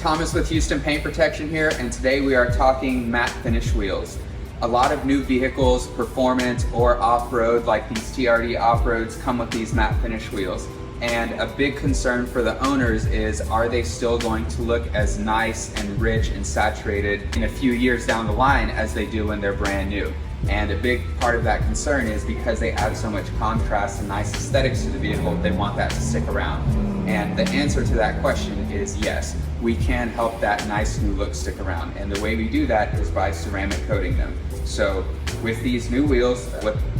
Thomas with Houston Paint Protection here, and today we are talking matte finish wheels. A lot of new vehicles, performance or off-road, like these TRD off-roads, come with these matte finish wheels. And a big concern for the owners is, are they still going to look as nice and rich and saturated in a few years down the line as they do when they're brand new? And a big part of that concern is because they add so much contrast and nice aesthetics to the vehicle, they want that to stick around. And the answer to that question is yes, we can help that nice new look stick around. And the way we do that is by ceramic coating them. So with these new wheels,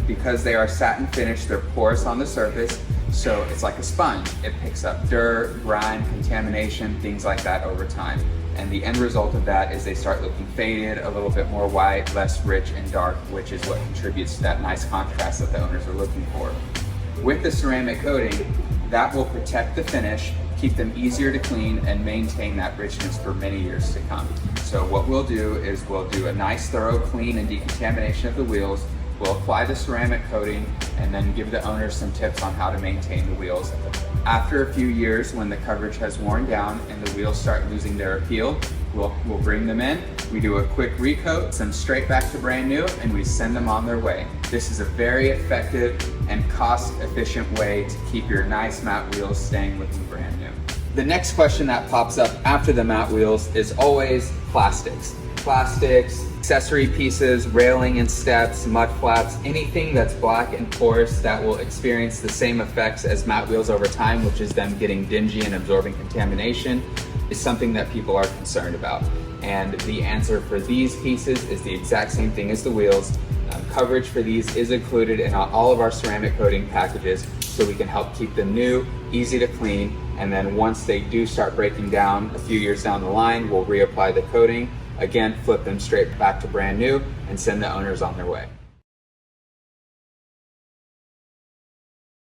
because they are satin finished, they're porous on the surface. So it's like a sponge. It picks up dirt, grime, contamination, things like that over time. And the end result of that is they start looking faded, a little bit more white, less rich and dark, which is what contributes to that nice contrast that the owners are looking for. With the ceramic coating, that will protect the finish, keep them easier to clean, and maintain that richness for many years to come. So what we'll do is we'll do a nice thorough clean and decontamination of the wheels. We'll apply the ceramic coating and then give the owners some tips on how to maintain the wheels. After a few years, when the coverage has worn down and the wheels start losing their appeal, we'll bring them in, we do a quick recoat, send them straight back to brand new, and we send them on their way. This is a very effective and cost-efficient way to keep your nice matte wheels staying looking brand new. The next question that pops up after the matte wheels is always plastics. Plastics, accessory pieces, railing and steps, mud flaps, anything that's black and porous that will experience the same effects as matte wheels over time, which is them getting dingy and absorbing contamination, is something that people are concerned about. And the answer for these pieces is the exact same thing as the wheels. Coverage for these is included in all of our ceramic coating packages, so we can help keep them new, easy to clean, and then once they do start breaking down a few years down the line, we'll reapply the coating, again flip them straight back to brand new, and send the owners on their way.